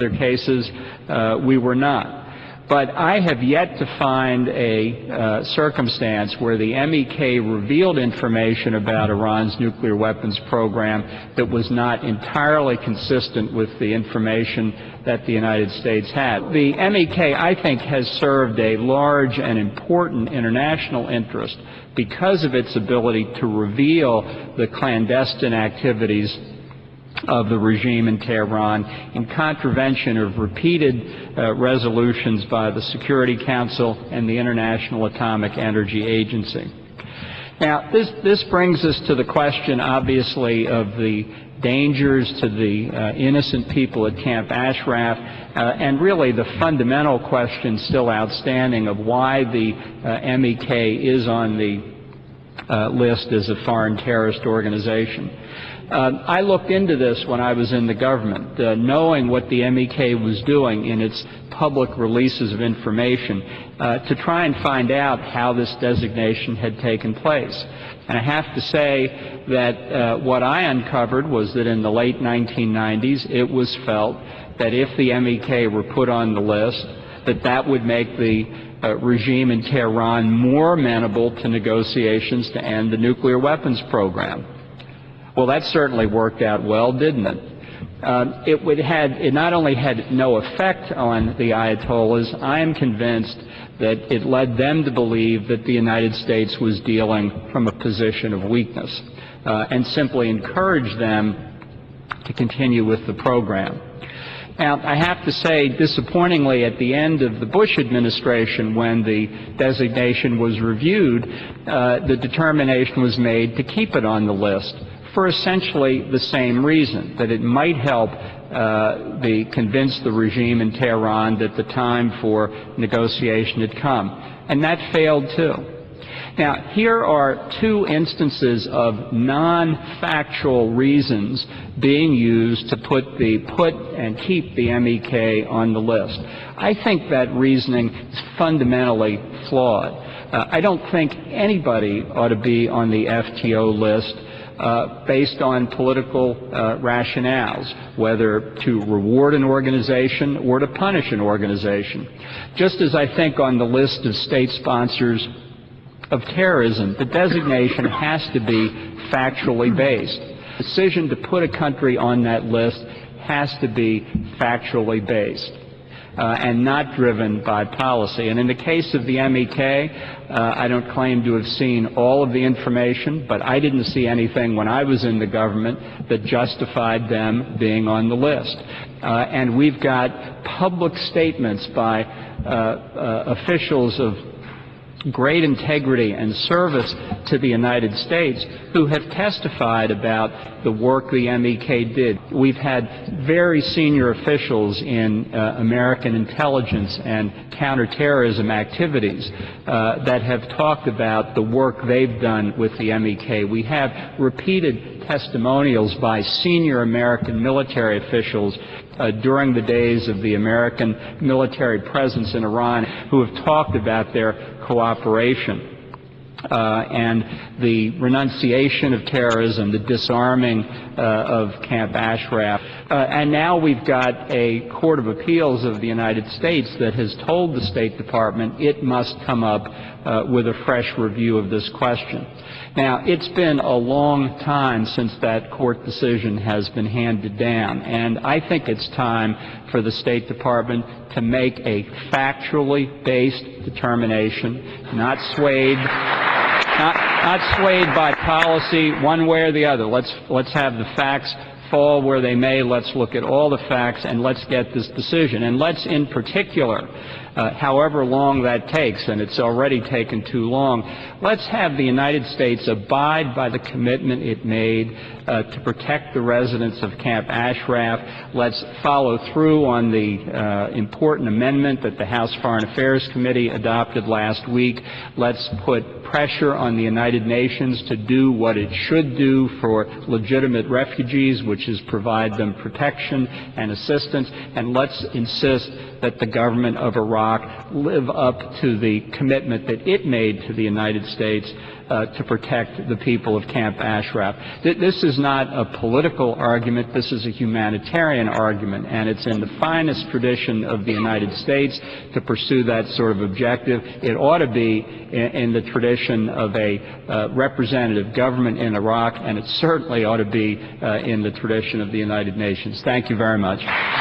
other cases, we were not. But I have yet to find a circumstance where the MEK revealed information about Iran's nuclear weapons program that was not entirely consistent with the information that the United States had. The MEK, I think, has served a large and important international interest because of its ability to reveal the clandestine activities of the regime in Tehran in contravention of repeated resolutions by the Security Council and the International Atomic Energy Agency. Now, this brings us to the question, obviously, of the dangers to the innocent people at Camp Ashraf, and really the fundamental question still outstanding of why the MEK is on the list as a foreign terrorist organization. I looked into this when I was in the government, knowing what the MEK was doing in its public releases of information to try and find out how this designation had taken place. And I have to say that what I uncovered was that in the late 1990s it was felt that if the MEK were put on the list, that would make the regime in Tehran more amenable to negotiations to end the nuclear weapons program. Well, that certainly worked out well, didn't it? It not only had no effect on the Ayatollahs, I am convinced that it led them to believe that the United States was dealing from a position of weakness and simply encouraged them to continue with the program. Now, I have to say, disappointingly, at the end of the Bush administration, when the designation was reviewed, the determination was made to keep it on the list for essentially the same reason, that it might help convince the regime in Tehran that the time for negotiation had come. And that failed too. Now, here are two instances of non-factual reasons being used to put and keep the MEK on the list. I think that reasoning is fundamentally flawed. I don't think anybody ought to be on the FTO list based on political rationales, whether to reward an organization or to punish an organization. Just as I think on the list of state sponsors of terrorism, the designation has to be factually based. The decision to put a country on that list has to be factually based and not driven by policy. And in the case of the MEK, I don't claim to have seen all of the information, but I didn't see anything when I was in the government that justified them being on the list. And we've got public statements by officials of great integrity and service to the United States who have testified about the work the MEK did. We've had very senior officials in American intelligence and counterterrorism activities that have talked about the work they've done with the MEK. We have repeated testimonials by senior American military officials during the days of the American military presence in Iran who have talked about their cooperation and the renunciation of terrorism, the disarming of Camp Ashraf. And now we've got a Court of Appeals of the United States that has told the State Department it must come up with a fresh review of this question. Now, it's been a long time since that court decision has been handed down, and I think it's time for the State Department to make a factually based determination, not swayed by policy one way or the other. Let's have the facts fall where they may. Let's look at all the facts and let's get this decision. And let's, in particular, however long that takes, and it's already taken too long, let's have the United States abide by the commitment it made to protect the residents of Camp Ashraf. Let's follow through on the important amendment that the House Foreign Affairs Committee adopted last week. Let's put pressure on the United Nations to do what it should do for legitimate refugees, which is provide them protection and assistance. And let's insist that the government of Iraq live up to the commitment that it made to the United States to protect the people of Camp Ashraf. This is not a political argument. This is a humanitarian argument, and it's in the finest tradition of the United States to pursue that sort of objective. It ought to be in the tradition of a representative government in Iraq, and it certainly ought to be in the tradition of the United Nations. Thank you very much.